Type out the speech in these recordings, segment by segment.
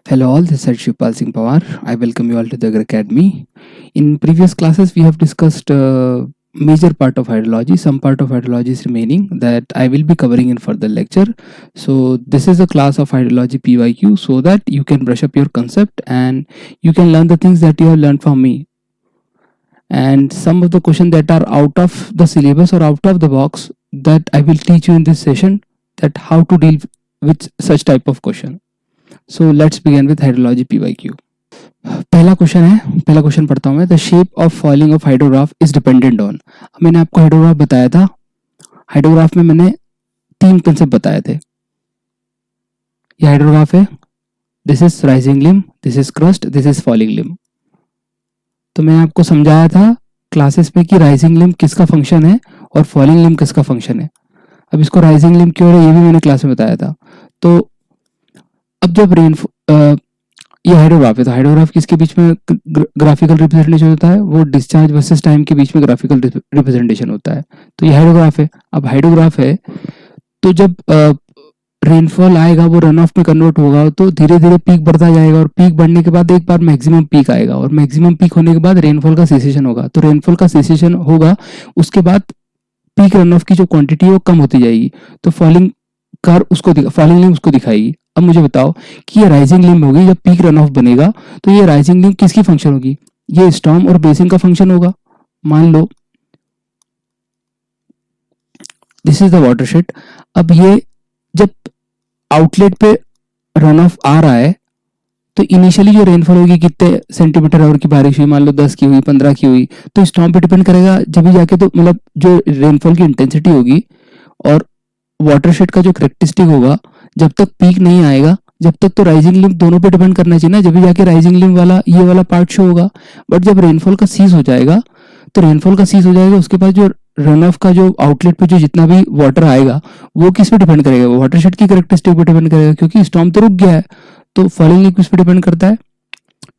Hello all, this is Shivpal Singh Pawar. I welcome you all to the Agri Academy. In previous classes, we have discussed major part of hydrology. Some part of hydrology is remaining that I will be covering in further lecture. So this is a class of hydrology PYQ so that you can brush up your concept and you can learn the things that you have learned from me. And some of the questions that are out of the syllabus or out of the box that I will teach you in this session, that how to deal with such type of question. So let's begin with hydrology PYQ. पहला question पढ़ता हूँ मैं. The shape of falling of hydrograph is dependent on. मैंने आपको hydrograph बताया था. Hydrograph में मैंने 3 कंसेप्ट बताए थे. ये हाइड्रोग्राफ है. This is rising limb, this is crest, this is falling limb. तो मैंने आपको समझाया था क्लासेस में कि राइजिंग लिम किसका फंक्शन है और फॉलिंग लिम किसका फंक्शन है. अब इसको राइजिंग लिम क्यों है ये भी मैंने क्लास में बताया था. तो अब जब ये हाइड्रोग्राफ है तो हाइड्रोग्राफ किसके बीच में ग्राफिकल रिप्रेजेंटेशन होता है, वो डिस्चार्ज वर्सेस टाइम के बीच में ग्राफिकल रिप्रेजेंटेशन होता है. तो ये हाइड्रोग्राफ है. अब हाइड्रोग्राफ है तो जब रेनफॉल आएगा वो रन ऑफ में कन्वर्ट होगा तो धीरे धीरे पीक बढ़ता जाएगा और पीक बढ़ने के बाद एक बार मैक्सिमम पीक आएगा और मैक्सिमम पीक होने के बाद रेनफॉल का सेसेशन होगा. तो रेनफॉल का सेसेशन होगा उसके बाद पीक रन ऑफ की जो क्वांटिटी है वो कम होती जाएगी. तो फॉलिंग लिम उसको दिखाएगी. अब मुझे बताओ कि ये राइजिंग लिम होगी. जब पीक रन ऑफ बनेगा तो ये राइजिंग लिम किसकी फंक्शन होगी? ये स्टॉर्म और बेसिन का फंक्शन होगा. मान लो दिस इज द वाटरशेड. अब ये जब आउटलेट पे रन ऑफ आ रहा है तो इनिशियली जो रेनफॉल होगी कितने सेंटीमीटर आवर की बारिश हुई, मान लो 10 की हुई, 15 की हुई, तो स्टॉर्म पे डिपेंड करेगा. जब भी जाके तो मतलब जो रेनफॉल की इंटेंसिटी होगी और वाटरशेड का जो करेक्टरिस्टिक होगा जब तक पीक नहीं आएगा जब तक तो राइजिंग लिम दोनों पे डिपेंड करना चाहिए ना. जब भी जाके राइजिंग लिम वाला ये वाला पार्ट शो होगा. बट जब रेनफॉल का सीज हो जाएगा उसके बाद जो रन ऑफ का जो आउटलेट पे जो जितना भी वाटर आएगा वो किस पे डिपेंड करेगा? वो वाटरशेड की करेक्टरिस्टिक पे डिपेंड करेगा क्योंकि स्टॉर्म तो रुक गया है. तो फॉलिंग लिम किस पे डिपेंड करता है?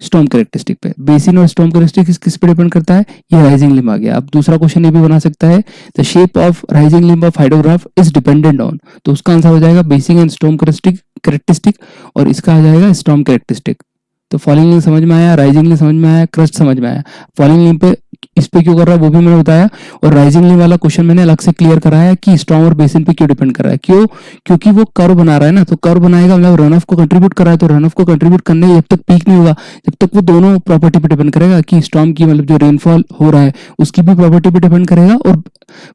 स्टॉर्म करेक्टरिस्टिक पे. बेसिन और स्टॉर्म करेक्टरिस्टिक किस पे डिपेंड करता है? ये राइजिंग लिम आ गया. अब दूसरा क्वेश्चन ये भी बना सकता है the shape of rising limb of hydrograph is dependent on. तो उसका आंसर हो जाएगा बेसिन एंड स्टॉर्म करेक्टरिस्टिक और इसका आ जाएगा स्टॉर्म करेक्टरिस्टिक. तो फॉलिंग लिम समझ में आया, राइजिंग लिम समझ में आया, क्रस्ट समझ में आया. फॉलिंग लिम पे इस पे क्यों कर रहा है वो भी मैंने बताया और राइजिंग लिम वाला क्वेश्चन मैंने अलग से क्लियर कराया कि स्टॉर्म और बेसिन पे क्यों डिपेंड कर रहा है. क्यों? क्योंकि वो कर्व बना रहा है ना. तो कर्व बनाएगा मतलब रन ऑफ को कंट्रीब्यूट कर रहा है. तो रन ऑफ को कंट्रीब्यूट करने जब तक पीक नहीं होगा जब तक वो दोनों प्रॉपर्टी पे डिपेंड करेगा कि स्टॉर्म की मतलब जो रेनफॉल हो रहा है उसकी भी प्रॉपर्टी पे डिपेंड करेगा और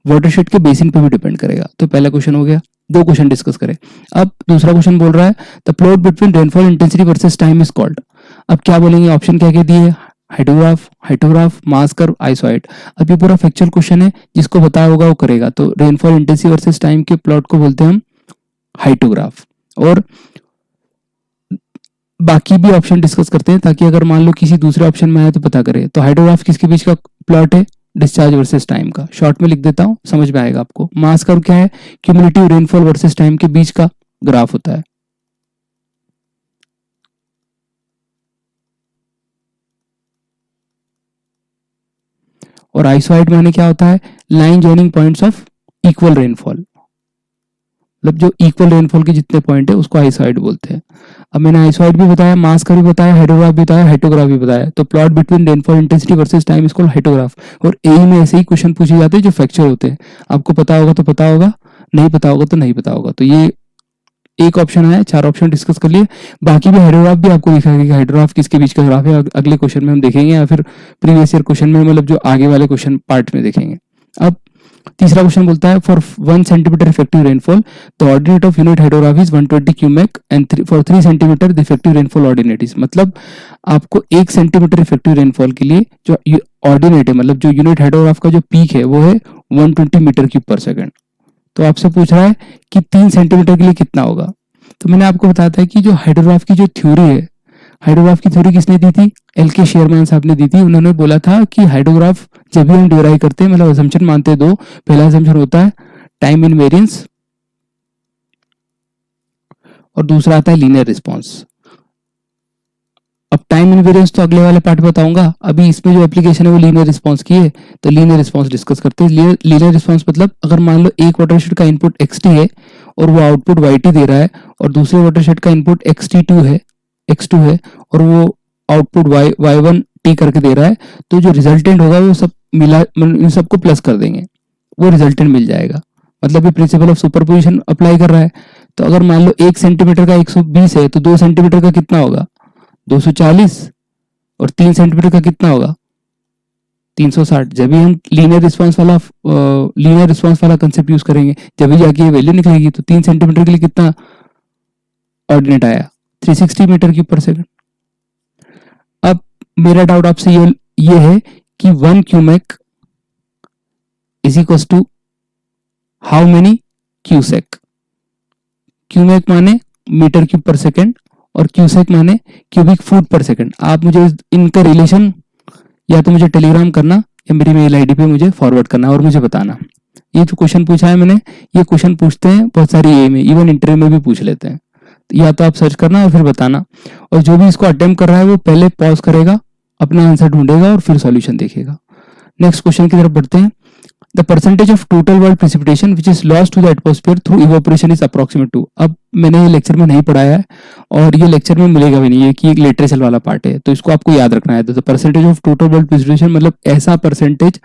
वाटरशेड के बेसिन पे भी डिपेंड करेगा. तो पहला क्वेश्चन हो गया. 2 क्वेश्चन डिस्कस करें. अब दूसरा क्वेश्चन बोल रहा है the plot between rainfall intensity versus time is called. अब क्या बोलेंगे? ऑप्शन क्या क्या दिए? हाइड्रोग्राफ, मास कर्व, आइसोइड. अब ये पूरा फैक्चुअल क्वेश्चन है, जिसको बताया होगा वो करेगा. तो रेनफॉल इंटेंसिटी वर्सेस टाइम के प्लॉट को बोलते हैं हम हाइड्रोग्राफ. और बाकी भी ऑप्शन डिस्कस करते हैं ताकि अगर मान लो किसी दूसरे ऑप्शन में आया तो पता करें. तो हाइड्रोग्राफ किसके बीच का प्लॉट है? डिस्चार्ज वर्सेस टाइम का. शॉर्ट में लिख देता हूं, समझ में आएगा आपको. मास कर्व क्या है? क्यूमुलेटिव रेनफॉल वर्सेस टाइम के बीच का ग्राफ होता है. और आइसोइड माने क्या होता है? Line joining points of equal rainfall. मतलब जो इक्वल रेनफॉल के जितने पॉइंट है उसको आइसोइड बोलते हैं. अब मैंने आइसोइड भी बताया, मास कर्व भी बताया, हाइड्रोग्राफ भी बताया, हाइड्रोग्राफ भी बताया. तो plot between rainfall intensity versus time is called hydrograph. और एई में ऐसे ही क्वेश्चन पूछे जाते हैं जो फैक्चुअल होते हैं. आपको पता होगा तो पता होगा, नहीं पता होगा तो नहीं पता होगा. तो ये एक ऑप्शन है. 4 ऑप्शन डिस्कस कर लिए. बाकी भी हाइड्रोग्राफ भी आपको दिखाएगा कि हाइड्रोग्राफ किसके बीच का ग्राफ है. अगले क्वेश्चन में हम देखेंगे या फिर प्रीवियस ईयर क्वेश्चन में मतलब जो आगे वाले क्वेश्चन पार्ट में देखेंगे. अब तीसरा क्वेश्चन बोलता है for 1 centimetre effective rainfall the ordinate of unit hydrograph is 120 cumec and for 3 centimetre the effective rainfall ordinate is. मतलब आपको 1 सेंटीमीटर इफेक्टिव रेनफॉल के लिए जो ऑर्डिनेट है मतलब जो यूनिट हाइड्रोग्राफ का जो पीक है वो है 120 मीटर क्यूब पर सेकंड. तो आपसे पूछ रहा है कि 3 सेंटीमीटर के लिए कितना होगा. तो मैंने आपको बताया था कि जो हाइड्रोग्राफ की जो थ्योरी है, हाइड्रोग्राफ की थ्योरी किसने दी थी? एल.के. शेरमैन साहब ने दी थी. उन्होंने बोला था कि हाइड्रोग्राफ जब भी हम डिराइव करते हैं मतलब असम्पशन मानते हैं 2. पहला असम्पशन होता है टाइम इनवेरियंस और दूसरा आता है लीनियर रिस्पॉन्स. अब टाइम इनवेरियंस तो अगले वाले पार्ट बताऊंगा. अभी इसमें जो एप्लीकेशन है वो लीनियर रिस्पॉन्स की है. तो लीनियर रिस्पॉन्स डिस्कस करते हैं. लीनियर रिस्पॉन्स मतलब अगर मान लो एक वाटरशेड का इनपुट xt है और वो आउटपुट yt दे रहा है और दूसरे वाटरशेड का इनपुट xt2 है x2 है और वो आउटपुट y1 t करके दे रहा है, तो जो रिजल्टेंट होगा वो सब मिला, इन सबको प्लस कर देंगे, वो रिजल्टेंट मिल जाएगा। मतलब ये प्रिंसिपल ऑफ सुपरपोजिशन अप्लाई कर रहा है। तो अगर मान लो 1 सेंटीमीटर का 120 है तो 2 सेंटीमीटर का कितना होगा 240, और 3 सेंटीमीटर का कितना होगा 360। जब भी हम लीनियर रिस्पांस वाला कंसेप्ट यूज करेंगे, जब भी जाके ये वैल्यू निकलेगी। तो 3 सेंटीमीटर के लिए कितना ऑर्डिनेट आया 360 मीटर क्यूब पर सेकंड। अब मेरा डाउट आपसे ये है कि 1 cumec is equal to how many cusec. Cumec माने मीटर क्यूब पर सेकंड और क्यूसेक माने क्यूबिक फुट पर सेकंड। आप मुझे इनका रिलेशन या तो मुझे टेलीग्राम करना या मेरी मेल आईडी पे मुझे फॉरवर्ड करना और मुझे बताना। ये जो क्वेश्चन पूछा है मैंने, ये क्वेश्चन पूछते हैं बहुत सारी ए में, इवन इंटरव्यू में भी पूछ लेते हैं। तो या तो आप सर्च करना और फिर बताना, और जो भी इसको अटेम्प्ट कर रहा है वो पहले पॉज करेगा, अपना आंसर ढूंढेगा और फिर सॉल्यूशन देखेगा। नेक्स्ट क्वेश्चन की तरफ बढ़ते हैं। The percentage of total world precipitation which is lost to the atmosphere through evaporation is approximate to। अब मैंने ये लेक्चर में नहीं पढ़ाया है और ये लेक्चर में मिलेगा भी नहीं, है कि एक लिटरेचर वाला पार्ट है, तो इसको आपको याद रखना है। तो percentage of total world precipitation मतलब ऐसा परसेंटेज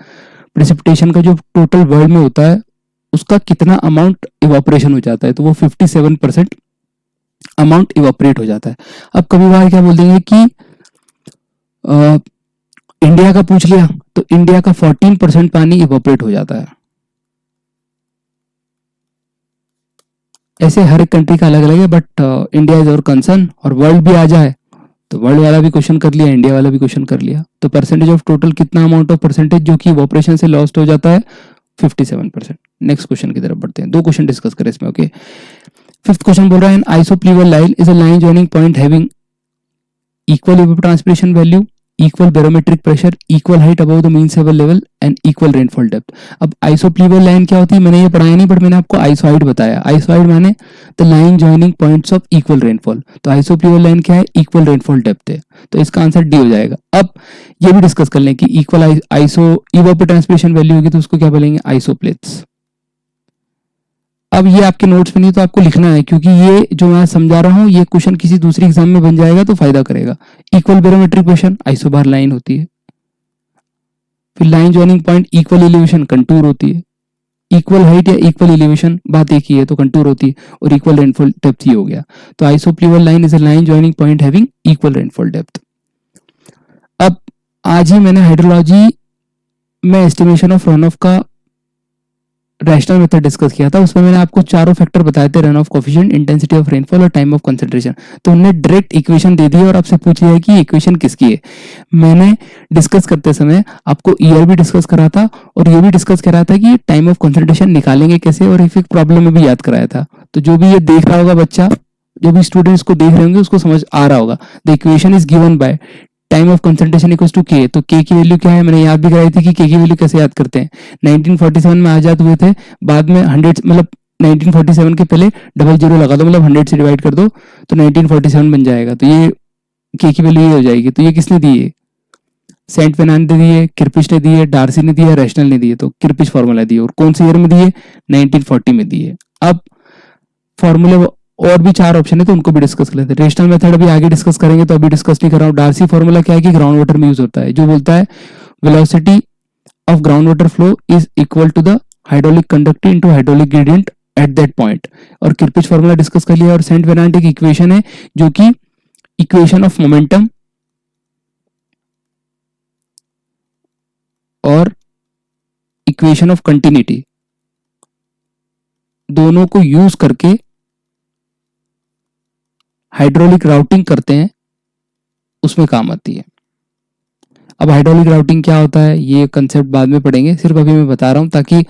प्रेसिपिटेशन का जो टोटल वर्ल्ड में होता है उसका कितना अमाउंट इवापोरेशन हो जाता है, तो वो 57% अमाउंट इवापोरेट हो जाता है। अब कभी बार क्या बोल देंगे कि इंडिया का पूछ लिया तो इंडिया का 14% पानी इवापोरेट हो जाता है। ऐसे हर एक कंट्री का अलग अलग है, बट इंडिया इज और कंसर्न। और वर्ल्ड भी आ जाए तो वर्ल्ड वाला भी क्वेश्चन कर लिया, इंडिया वाला भी क्वेश्चन कर लिया। तो परसेंटेज ऑफ टोटल कितना अमाउंट ऑफ परसेंटेज जो कि इवापोरेशन से लॉस्ट हो जाता है 57%। नेक्स्ट क्वेश्चन की तरफ बढ़ते हैं, 2 क्वेश्चन डिस्कस करें इसमें। ओके, 5th क्वेश्चन बोल रहा है isopluvial line is a line joining point having equal evapotranspiration value, equal barometric pressure, equal height above the mean sea level level and equal rainfall depth. अब isopluvial line क्या होती है मैंने ये पढ़ाया नहीं, बट मैंने आपको आइसोइड बताया। आइसोइड माने the line joining points of equal rainfall. तो आइसोप्लीवल लाइन क्या है, इक्वल रेनफॉल डेप्थ है, तो इसका आंसर डी हो जाएगा। अब ये भी डिस्कस कर लें कि इक्वल आइसो इवेपोट्रांसपिरेशन वैल्यू होगी तो उसको क्या बोलेंगे आइसोप्लेट्स। अब ये आपके नोट्स में नहीं तो आपको लिखना है, क्योंकि ये जो मैं समझा रहा हूँ ये क्वेश्चन किसी दूसरी एग्जाम में बन जाएगा तो फायदा करेगा। Equal barometric pressure isobar line होती है, फिर line joining point equal elevation contour होती है, इक्वल हाइट या इक्वल एलिवेशन बात एक ही है तो कंटूर होती है, और इक्वल रेनफॉल डेप्थ ही हो गया। तो isopluvial line is a line joining point having equal rainfall depth. अब आज ही मैंने हाइड्रोलॉजी में एस्टिमेशन ऑफ रन ऑफ का रैशनल मेथड डिस्कस किया था। उसमें मैंने आपको चारों फैक्टर बताए थे, run off coefficient, intensity of rainfall और टाइम ऑफ कंसंट्रेशन। तो उन्होंने डायरेक्ट इक्वेशन दे दी और आपसे पूछ लिया है कि इक्वेशन किसकी है। मैंने डिस्कस करते समय आपको ईयर भी डिस्कस करा था और ये भी डिस्कस करा था कि टाइम ऑफ कंसंट्रेशन निकालेंगे कैसे, और एक प्रॉब्लम में भी याद कराया था। तो जो भी ये देख रहा होगा बच्चा, जो भी स्टूडेंट्स को देख रहे होंगे उसको समझ आ रहा होगा। The equation is given by time of concentration equals to K. तो के की वैल्यू क्या है, मैंने याद भी कराई थी कि के की वैल्यू कैसे याद करते हैं। 1947 में आजाद हुए थे, बाद में 100 मतलब 1947 के पहले डबल जीरो लगा दो, मतलब 100 से डिवाइड कर दो तो 1947 बन जाएगा। तो ये के की वैल्यू ये हो जाएगी। तो ये किसने दी है, सेंट फेर्नांड ने दी है, किर्पिश ने दी है, डार्सी ने दी है, रैशनल ने दी है। तो किर्पिश फॉर्मूला दी है, और कौन से ईयर में दी है 1940 में दी है। अब फॉर्मूले और भी 4 ऑप्शन है तो उनको भी डिस्कस कर लेते हैं। रेशनल मेथड अभी आगे डिस्कस करेंगे तो अभी डिस्कस नहीं कर रहा हूँ। डार्सी फॉर्मूला क्या है कि ग्राउंड वाटर में यूज होता है, जो बोलता है velocity of ground water flow is equal to the hydraulic conductivity into hydraulic gradient at that point. और किर्पिच फॉर्मूला डिस्कस कर लिया। और सेंट फेर्नांड एक इक्वेशन है जो कि इक्वेशन ऑफ मोमेंटम और इक्वेशन ऑफ कंटिन्यूटी दोनों को यूज करके हाइड्रोलिक राउटिंग करते हैं, उसमें काम आती है। अब हाइड्रोलिक राउटिंग क्या होता है ये कंसेप्ट बाद में पढ़ेंगे, सिर्फ अभी मैं बता रहा हूं ताकि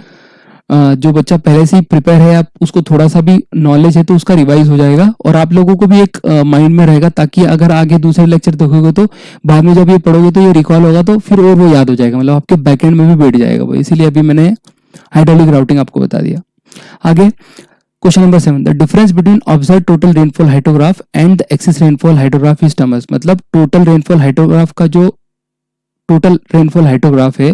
जो बच्चा पहले से ही प्रिपेयर है, आप उसको थोड़ा सा भी नॉलेज है तो उसका रिवाइज हो जाएगा और आप लोगों को भी एक माइंड में रहेगा, ताकि अगर आगे दूसरे लेक्चर देखोगे तो बाद में जब ये पढ़ोगे तो ये रिकॉल होगा तो फिर और वो याद हो जाएगा, मतलब आपके बैकएंड में भी बैठ जाएगा वो। इसीलिए अभी मैंने हाइड्रोलिक राउटिंग आपको बता दिया। आगे question number 7, the difference between observe total rainfall hydrograph and the axis rainfall hydrograph is terms. मतलब टोटल रेनफॉल हाइड्रोग्राफ का जो टोटल रेनफॉल हाइड्रोग्राफ है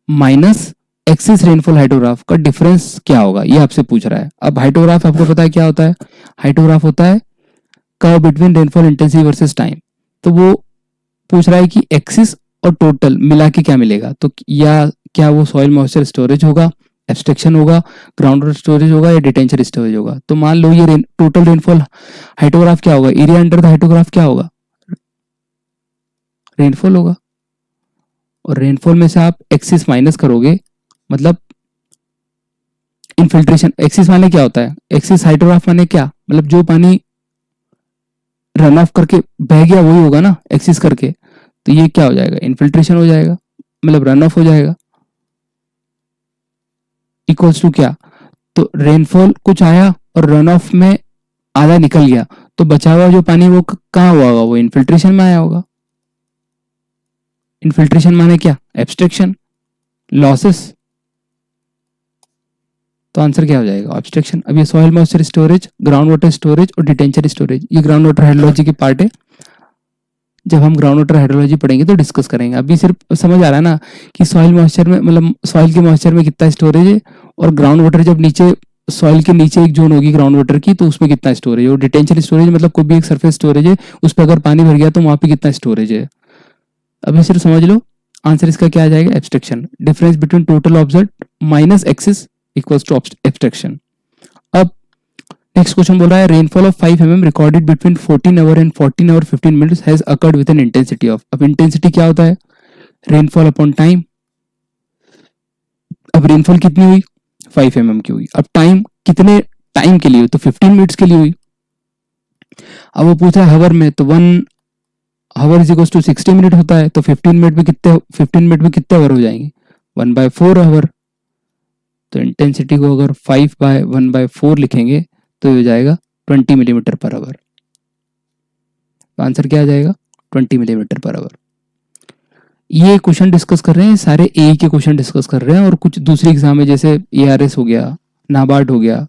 माइनस एक्सिस रेनफॉल हाइड्रोग्राफ का डिफरेंस क्या होगा, ये आपसे पूछ रहा है। अब हाइड्रोग्राफ आपको पता है क्या होता है, हाइड्रोग्राफ होता है curve between rainfall intensity versus time. तो वो पूछ रहा है कि एक्सिस और टोटल मिला के क्या मिलेगा, तो या क्या वो सॉइल मॉइस्चर स्टोरेज होगा, एब्स्ट्रैक्शन होगा, ग्राउंड वाटर स्टोरेज होगा या डिटेंशन स्टोरेज होगा। तो मान लो ये टोटल रेनफॉल हाइड्रोग्राफ क्या होगा, एरिया अंडर द हाइड्रोग्राफ क्या होगा, रेनफॉल होगा। और रेनफॉल में से आप एक्सिस माइनस करोगे, मतलब इनफिल्ट्रेशन। एक्सिस माने क्या होता है, एक्सिस हाइड्रोग्राफ माने क्या, मतलब जो पानी रन ऑफ करके बह गया वही होगा ना एक्सिस करके। तो ये क्या हो जाएगा, इनफिल्ट्रेशन हो जाएगा, मतलब रन ऑफ हो जाएगा। इक्वल्स टू क्या, तो रेनफॉल कुछ आया और रन ऑफ में आधा निकल गया, तो बचा हुआ जो पानी वो कहाँ हुआ होगा, वो इनफिल्ट्रेशन में आया होगा। इनफिल्ट्रेशन माने क्या, एब्स्ट्रैक्शन, लॉसेस। तो आंसर क्या हो जाएगा, एब्स्ट्रैक्शन। अब ये soil moisture storage, ground water storage और डिटेंशन स्टोरेज, ये ग्राउंड वाटर हाइड्रोलॉजी के पार्ट है। जब हम ग्राउंड वाटर हाइड्रोलॉजी पढ़ेंगे तो डिस्कस करेंगे। अभी सिर्फ समझ आ रहा है ना कि सॉइल मॉइस्चर में, मतलब सॉइल के मॉइस्चर में कितना स्टोरेज है, और ग्राउंड वाटर जब नीचे सॉइल के नीचे एक जोन होगी ग्राउंड वाटर की, तो उसमें कितना स्टोरेज है। और डिटेंशन स्टोरेज मतलब कोई भी एक सरफेस स्टोरेज है, उस पर अगर पानी भर गया तो वहां पे कितना स्टोरेज है। अभी सिर्फ समझ लो, आंसर इसका क्या आ जाएगा, abstraction. Difference between total observe minus excess equals to abstraction. अब नेक्स्ट क्वेश्चन बोल रहा है rainfall of 5 mm recorded between 14 hour and 14 hour 15 minutes has occurred with an intensity of. अब इंटेंसिटी क्या होता है, रेनफॉल अपॉन टाइम। अब rainfall कितनी हुई, 5 mm की हुई। अब टाइम कितने टाइम के लिए हुई, तो 15 मिनट्स के लिए हुई। अब वो पूछ रहा है हवर में, तो 1 हावर इज इक्वल टू 60 मिनट होता है, तो 15 मिनट में कितने आवर हो जाएंगे, 1/4 आवर। तो इंटेंसिटी को अगर 5/1/4 लिखेंगे तो हो जाएगा 20 मिलीमीटर पर आवर। तो आंसर क्या आ जाएगा, 20 मिलीमीटर पर आवर। ये क्वेश्चन डिस्कस कर रहे हैं, सारे ए के क्वेश्चन डिस्कस कर रहे हैं, और कुछ दूसरे एग्जाम में जैसे ARS हो गया, नाबार्ड हो गया,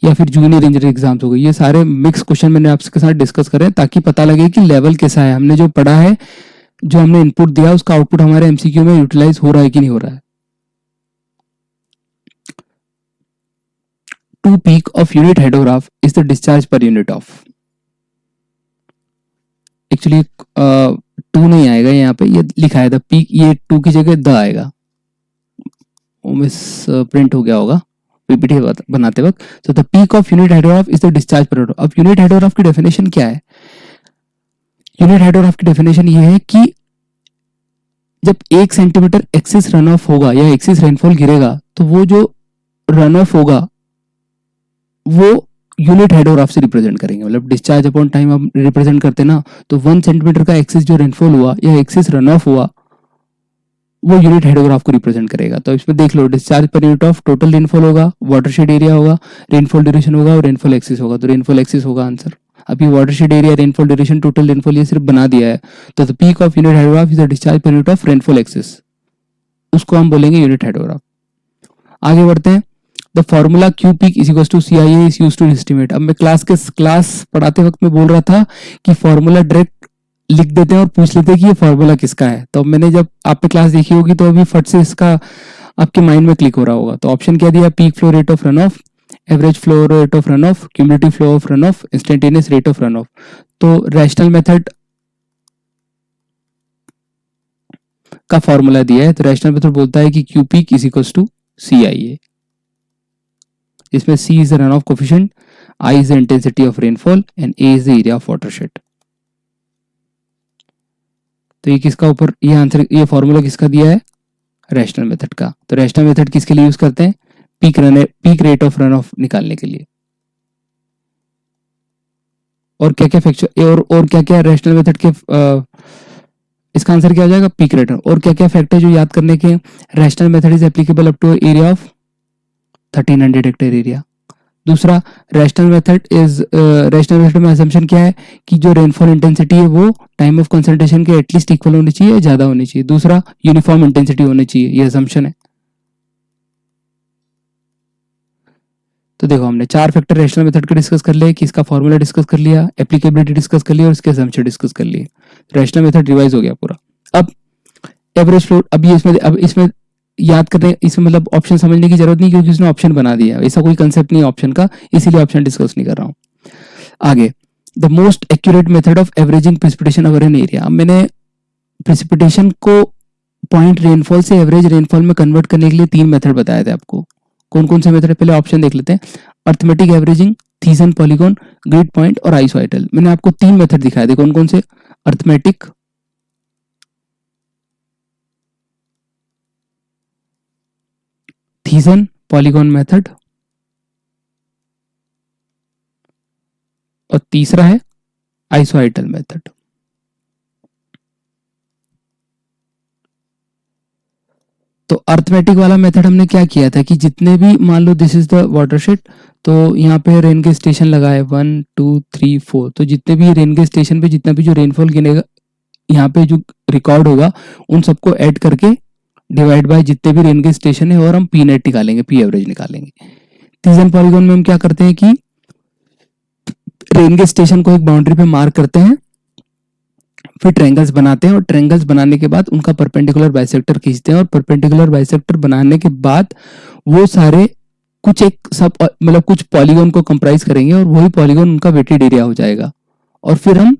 या फिर जूनियर इंजीनियर एग्जाम्स हो गए, ये सारे मिक्स क्वेश्चन मैंने आपके साथ डिस्कस करे हैं ताकि पता लगे कि लेवल कैसा है, हमने जो पढ़ा है, जो हमने इनपुट दिया उसका आउटपुट हमारे MCQ में यूटिलाइज हो रहा है कि नहीं हो रहा है। To peak of unit hydrograph is the discharge per unit of. Actually 2 नहीं आएगा यहाँ पे, ये लिखा है द पीक, ये 2 की जगह द आएगा, वो मिस प्रिंट हो गया होगा पीपीटी बनाते वक्त। तो the peak of unit hydrograph is the discharge per unit. अब यूनिट हाइड्रोग्राफ की डेफिनेशन क्या है, यूनिट हाइड्रोग्राफ की डेफिनेशन ये है कि जब 1 सेंटीमीटर एक्सिस रन ऑफ होगा या एक्सिस रेनफॉल गिरेगा, तो वो जो रन ऑफ होगा वो यूनिट हाइड्रोग्राफ से रिप्रेजेंट करेंगे। मतलब डिस्चार्ज अपॉन टाइम हम रिप्रेजेंट करते ना, तो 1 सेंटीमीटर का एक्सिस जो रेनफॉल हुआ या एक्सिस रन ऑफ हुआ वो यूनिट हाइड्रोग्राफ को रिप्रेजेंट करेगा। तो इसमें देख लो, discharge per unit of total rainfall होगा, वाटरशेड एरिया होगा, रेनफॉल ड्यूरेशन होगा और रेनफॉल एक्सिस होगा। तो रेनफॉल एक्सिस होगा आंसर। अभी watershed area, rainfall duration, total rainfall ये सिर्फ बना दिया है। तो the peak of unit hydrograph is the discharge per unit of rainfall excess, उसको हम बोलेंगे यूनिट हाइड्रोग्राफ। आगे बढ़ते हैं। The formula Q peak is equal to CIA is used to estimate. अब मैं क्लास पढ़ाते वक्त में बोल रहा था कि फॉर्मूला डायरेक्ट लिख देते हैं और पूछ लेते हैं कि ये फॉर्मूला किसका है। तो मैंने जब आपने क्लास देखी होगी तो अभी फट से इसका आपके माइंड में क्लिक हो रहा होगा। तो ऑप्शन क्या दिया, peak flow rate of run off, average flow rate of run off, cumulative flow of run off, instantaneous rate of run off. तो रैशनल मेथड का फॉर्मूला दिया है, तो रैशनल मेथड बोलता है कि Q peak is equal to CIA, इसमें C is the runoff coefficient, I is the intensity of rainfall and A is the area of watershed। तो ये किसका ऊपर, ये आंसर, ये फॉर्मूला किसका दिया है, रैशनल मेथड का। तो रैशनल मेथड किसके लिए यूज करते हैं, peak rate of run of निकालने के लिए। और क्या क्या फैक्टर और क्या क्या रैशनल मेथड के इसका आंसर क्या हो जाएगा, पीक रेट। और क्या क्या फैक्टर जो याद करने के, rational method is applicable up to area of 1300 hectare area. दूसरा, रैशनल मेथड में असम्पशन क्या है कि जो रेनफॉल इंटेंसिटी है वो टाइम ऑफ कंसंट्रेशन के एटलीस्ट इक्वल होनी चाहिए या ज्यादा होनी चाहिए। दूसरा, यूनिफॉर्म इंटेंसिटी होनी चाहिए, ये असम्पशन है। तो देखो, हमने 4 फैक्टर रैशनल मेथड का डिस्कस कर लिए, कि इसका फॉर्मूला डिस्कस कर लिया, एप्लीकेबिलिटी डिस्कस कर लिया और इसके असम्पशन डिस्कस कर लिए। रैशनल मेथड रिवाइज हो गया पूरा। अब एवरेज फ्लो, अब इसमें याद करने, इसमें मतलब ऑप्शन समझने की जरूरत नहीं, क्योंकि उसने ऑप्शन बना दिया, ऐसा कोई कंसेप्ट नहीं ऑप्शन का, इसीलिए ऑप्शन डिस्कस नहीं कर रहा हूँ। आगे, the most accurate method of averaging precipitation over an area. अब मैंने प्रेसिपिटेशन को पॉइंट रेनफॉल से एवरेज रेनफॉल में कन्वर्ट करने के लिए 3 मेथड बताए थे आपको। कौन कौन से मेथड, पहले ऑप्शन देख लेते हैं। Arithmetic averaging, Thiessen polygon, grid point और आइसोआइटल। मैंने आपको 3 मेथड दिखाए थे, कौन कौन से? अर्थमेटिक, थीसन पॉलीगॉन मेथड और तीसरा है आइसोआइटल मेथड। तो अर्थमेटिक वाला मेथड हमने क्या किया था कि जितने भी, मान लो दिस इज द वाटरशेड, तो यहाँ पे रेन गेज स्टेशन लगा है 1 2 3 4, तो जितने भी रेन गेज स्टेशन पे जितना भी जो रेनफॉल गिनेगा यहाँ पे जो रिकॉर्ड होगा उन सबको ऐड करके डिवाइड बाय जितने भी रेन गेज स्टेशन है और हम पी नेट निकालेंगे, पी एवरेज निकालेंगे। थीसन पॉलीगॉन में हम क्या करते हैं कि रेन गेज स्टेशन को एक बाउंड्री पे मार्क करते हैं, फिर ट्रायंगल्स बनाते हैं और ट्रायंगल्स बनाने के बाद उनका परपेंडिकुलर बाइसेक्टर खींचते हैं और परपेंडिकुलर बाइसेक्टर बनाने के बाद वो सारे कुछ एक सब मतलब कुछ पॉलीगॉन को कंप्राइज करेंगे और वही पॉलीगॉन उनका वेटेड एरिया हो जाएगा और फिर हम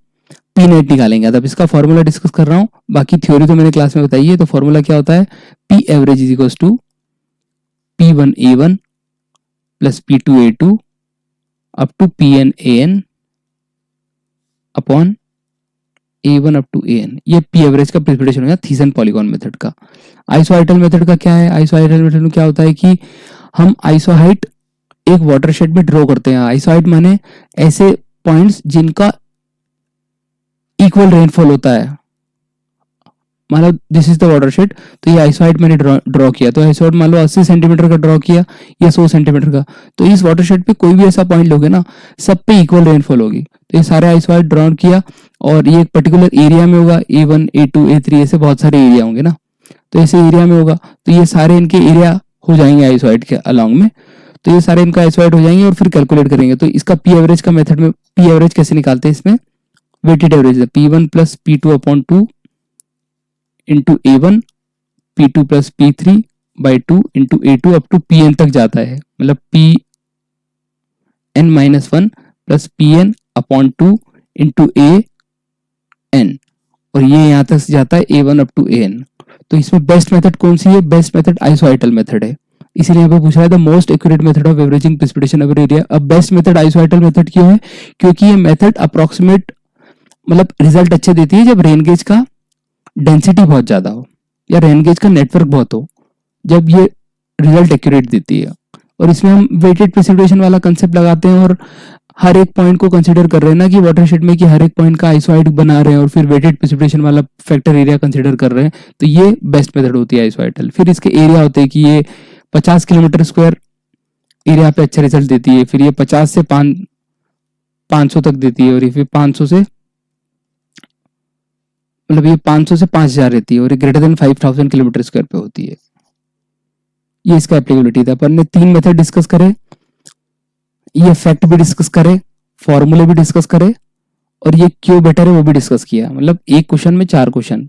पी नेट निकालेंगे। अब इसका फॉर्मूला डिस्कस कर रहा हूँ, बाकी थ्योरी तो मैंने क्लास में बताई है। तो फॉर्मूला क्या होता है? P average is equals to P1A1 plus P2A2 up to PNAN upon A1 up to AN। ये पी एवरेज का प्रेसिपिटेशन हो गया थीसन पॉलीगॉन मेथड का। आइसोआइटल मेथड का क्या है? आइसोआइटल मेथड में क्या होता है कि हम आइसोहाइट एक वाटरशेड में ड्रॉ करते हैं। आइसोहाइट माने ऐसे पॉइंट्स जिनका इक्वल रेनफॉल होता है। मतलब दिस इज द वाटरशेड, तो ये आइसोहाइट मैंने ड्रॉ किया, तो आइसोहाइट मान लो 80 सेंटीमीटर का ड्रॉ किया या 100 सेंटीमीटर का, तो इस वाटरशेड पे कोई भी ऐसा पॉइंट लोगे ना, सब पे इक्वल रेनफॉल होगी। तो ये सारे आइसोहाइट ड्रॉ किया और ये एक पर्टिकुलर एरिया में होगा, A1 A2 A3 ऐसे बहुत सारे एरिया होंगे ना, तो ऐसे एरिया में होगा, तो ये सारे इनके एरिया हो जाएंगे आइसोहाइट के अलॉन्ग में। तो ये सारे इनका आइसोहाइट हो जाएंगे और फिर कैलकुलेट करेंगे। तो इसका पी एवरेज का मेथड में पी एवरेज कैसे निकालते हैं? इसमें वेटेड एवरेज है P1 plus P2 upon 2 into A1, P2 plus P3 by 2 into A2 up to Pn तक जाता है, मतलब Pn minus 1 plus Pn upon 2 into AN, और ये यहाँ तक जाता है A1 अप टू AN। तो इसमें बेस्ट मेथड कौन सी है? बेस्ट मेथड आइसोआइटल मेथड है, इसीलिए यहाँ पे पूछ रहा है the most accurate method of averaging precipitation over area. अब बेस्ट मेथड आइसोआइटल मेथड क्यों है? क्योंकि ये मेथड अप्रोक्सीमेट मतलब रिजल्ट अच्छे देती है जब रेन गेज का डेंसिटी बहुत ज्यादा हो या रेन गेज का नेटवर्क बहुत हो, जब ये रिजल्ट एक्यूरेट देती है। और इसमें हम वेटेड प्रेसिपिटेशन वाला कंसेप्ट लगाते हैं और हर एक पॉइंट को कंसीडर कर रहे हैं ना कि वाटरशेड में कि हर एक पॉइंट का आइसोहाइट बना रहे हैं और फिर वेटेड प्रेसिपिटेशन वाला फैक्टर एरिया कंसीडर कर रहे हैं, तो ये बेस्ट मेथड होती है आइसोहाइटल। फिर इसके एरिया होते हैं कि ये 50 किलोमीटर स्क्वायर एरिया पे अच्छा रिजल्ट देती है, फिर ये 50 से 500 तक देती है, और ये फिर 500 से मतलब ये 500 से 5000 रहती है, और ये ग्रेटर देन 5000 किलोमीटर स्क्वायर पे होती है। ये इसका एप्लीकेबिलिटी था। अपन ने 3 मेथड डिस्कस करे, ये फैक्ट भी डिस्कस करे, फॉर्मूले भी डिस्कस करे, और ये क्यों बेटर है वो भी डिस्कस किया। मतलब एक क्वेश्चन में 4 क्वेश्चन।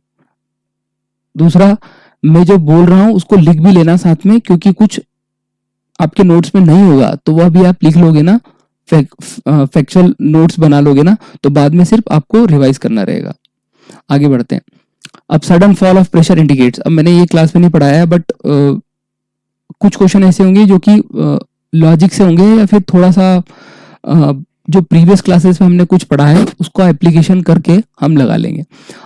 दूसरा, मैं जो बोल रहा हूं उसको लिख भी लेना साथ में, क्योंकि कुछ आपके नोट्स में नहीं होगा तो वह भी आप लिख लोगे ना, फैक्चुअल नोट्स बना लोगे ना, तो बाद में सिर्फ आपको रिवाइज करना रहेगा। आगे बढ़ते हैं। अब sudden fall of pressure indicates, अब मैंने ये क्लास में नहीं पढ़ाया है, बट कुछ क्वेश्चन ऐसे होंगे जो कि लॉजिक से होंगे या फिर थोड़ा सा जो प्रीवियस क्लासेस में हमने कुछ पढ़ा है उसको एप्लीकेशन करके हम लगा लेंगे।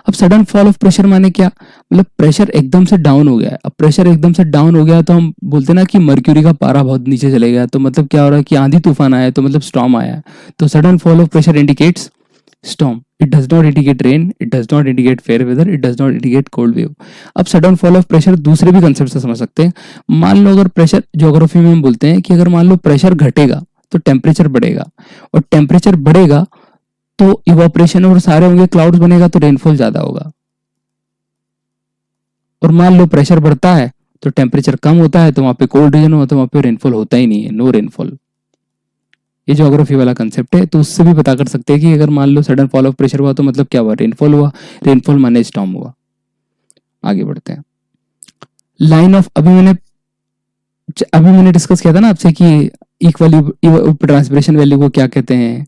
अब सडन फॉल ऑफ प्रेशर माने क्या? मतलब प्रेशर एकदम से डाउन हो गया है। अब प्रेशर एकदम से डाउन हो गया तो हम बोलते हैं ना कि मर्क्यूरी का पारा बहुत नीचे चले गया, तो मतलब क्या हो रहा है कि आंधी तूफान आया है, तो मतलब स्टॉर्म आया है। तो sudden fall of pressure indicates storm. It does not indicate rain, it does not indicate fair weather, it does not indicate cold wave. अब सडन फॉल ऑफ प्रेशर दूसरे भी कंसेप्ट से समझ सकते हैं। मान लो अगर प्रेशर, ज्योग्राफी में हम बोलते हैं कि अगर मान लो प्रेशर घटेगा तो टेम्परेचर बढ़ेगा, और टेम्परेचर बढ़ेगा तो इवापोरेशन और सारे होंगे, क्लाउड्स बनेगा तो रेनफॉल ज्यादा होगा। और मान लो प्रेशर बढ़ता है तो टेम्परेचर कम होता है, तो वहां पे कोल्ड रीजन होता है, वहां पे रेनफॉल होता ही नहीं है, नो रेनफॉल। ये ज्योग्राफी वाला कंसेप्ट है, तो उससे भी पता कर सकते हैं कि अगर मान लो सडन फॉल ऑफ प्रेशर हुआ तो मतलब क्या हुआ? रेनफॉल हुआ। रेनफॉल माने स्टॉर्म हुआ। आगे बढ़ते हैं। लाइन ऑफ, अभी मैंने डिस्कस किया था ना आपसे कि इक्वली ट्रांसपिरेशन वैल्यू को क्या कहते हैं,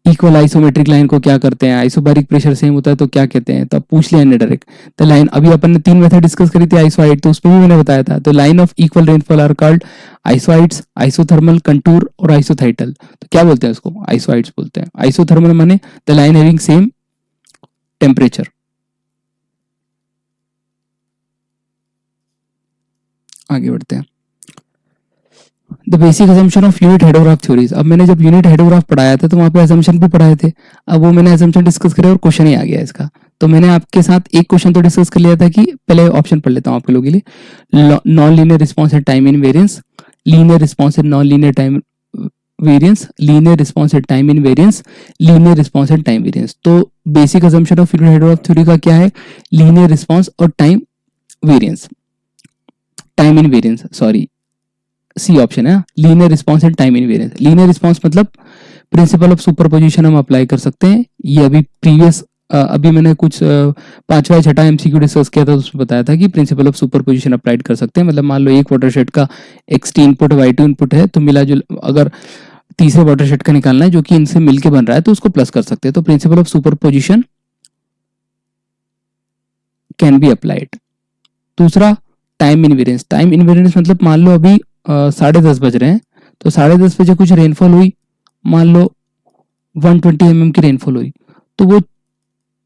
इक्वल आइसोमेट्रिक लाइन को क्या करते हैं, आइसोबारिक प्रेशर सेम होता है तो क्या कहते हैं, तो अब पूछ लिया ने डायरेक्ट। तो लाइन अभी अपन ने 3 मेथड डिस्कस करी थी आइसोहाइट, तो उसमें भी मैंने बताया था। तो line of equal rainfall are called isohyets, isothermal, contour और आइसोथाइटल। तो क्या बोलते हैं उसको, आइसोहाइट्स बोलते हैं। आइसोथर्मल माने the line having same temperature. आगे बढ़ते हैं। The basic assumption of unit hydrograph theories. अब मैंने जब यूनिट हाइड्रोग्राफ पढ़ाया था तो वहां पे असम्पशन भी पढ़ाए थे। अब वो मैंने असम्पशन डिस्कस करे और क्वेश्चन ही आ गया इसका। तो मैंने आपके साथ एक क्वेश्चन तो डिस्कस कर लिया था कि पहले ऑप्शन पढ़ लेता हूँ आपके लोगों के लिए। Non linear response at time invariance, linear response at non linear time variance, linear response at time invariance, linear response at time variance. तो basic assumption of unit hydrograph theory का क्या है, linear response और time variance, time invariance, sorry C option है, linear response and time invariance. Linear response मतलब principle of superposition हम apply कर सकते हैं। ये अभी प्रीवियस अभी मैंने कुछ पांचवा छठा एमसीक्यू डिस्कस किया था, तो उसमें बताया था कि प्रिंसिपल ऑफ सुपरपोजिशन अप्लाइड कर सकते हैं। मतलब मान लो एक वाटरशेड का x t input y2 input है, तो मिला जो अगर तीसरे वाटरशेड का निकालना है जो कि इनसे मिलके बन रहा है तो उसको प्लस कर सकते हैं। तो principal of superposition can be applied. दूसरा टाइम इनवेरियंस। टाइम इनवेरियंस मतलब मान लो अभी 10:30 बज रहे हैं, तो 10:30 बजे कुछ रेनफॉल हुई, मान लो 120 mm की रेनफॉल हुई, तो वो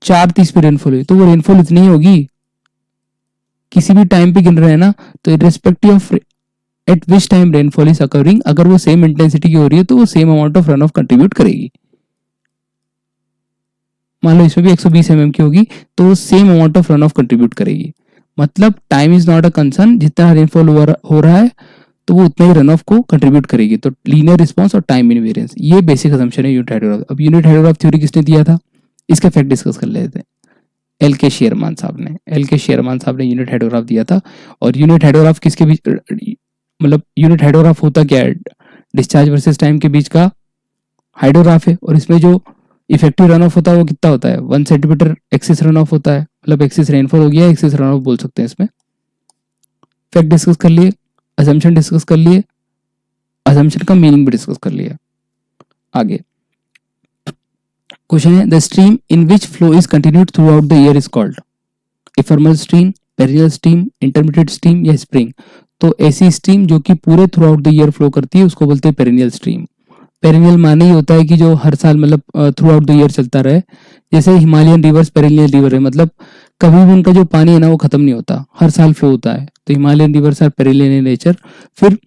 4:30 पे रेनफॉल हुई, तो वो रेनफॉल इतनी ही होगी। किसी भी टाइम पे गिन रहे हैं ना, तो irrespective of eight which time rainfall is occurring, अगर वो सेम इंटेंसिटी की हो रही है तो वो same amount of run of contribute करेगी। मान लो इसमें भी 120 mm की होगी तो वो same amount of run of contribute करेगी। मतलब time is not a concern, जितना रेनफॉल हो रहा है तो वो उतना ही रन ऑफ को कंट्रीब्यूट करेगी। तो लीनियर रिस्पॉन्स और टाइम इनवेरियंस, ये बेसिक असम्पशन है यूनिट हाइड्रोग्राफ। अब यूनिट हाइड्रोग्राफ थ्योरी किसने दिया था, इसके फैक्ट डिस्कस कर लेते हैं। एल के शेयरमान साहब ने, एल के शेयरमान साहब ने यूनिट हाइड्रोग्राफ दिया था। और यूनिट हाइड्रोग्राफ किसके बीच, मतलब यूनिट हाइड्रोग्राफ होता क्या है, डिस्चार्ज वर्सेस टाइम के बीच का हाइड्रोग्राफ है। और इसमें जो इफेक्टिव रन ऑफ होता है वो कितना होता है, 1 सेंटीमीटर एक्सिस रन ऑफ होता है। मतलब एक्सिस रेनफॉल हो गया, एक्सिस रन ऑफ बोल सकते हैं इसमें। फैक्ट डिस्कस कर लिए, असम्पशन डिस्कस कर लिए, असम्पशन का मीनिंग भी डिस्कस कर लिया। आगे क्वेश्चन है, the stream in which flow is continued throughout the year is called ephemeral stream, perennial stream, intermediate stream या स्प्रिंग। तो ऐसी स्ट्रीम जो कि पूरे throughout the year flow करती है उसको बोलते हैं पेरिनियल स्ट्रीम। पेरिनियल माने ही होता है कि जो हर साल मतलब थ्रू आउट द ईयर चलता रहे। जैसे हिमालयन रिवर्स पेरिनियल रिवर है, मतलब कभी भी उनका जो पानी है ना वो खत्म नहीं होता, हर साल फ्लो होता है। तो Himalayan rivers are perennial in nature. फिर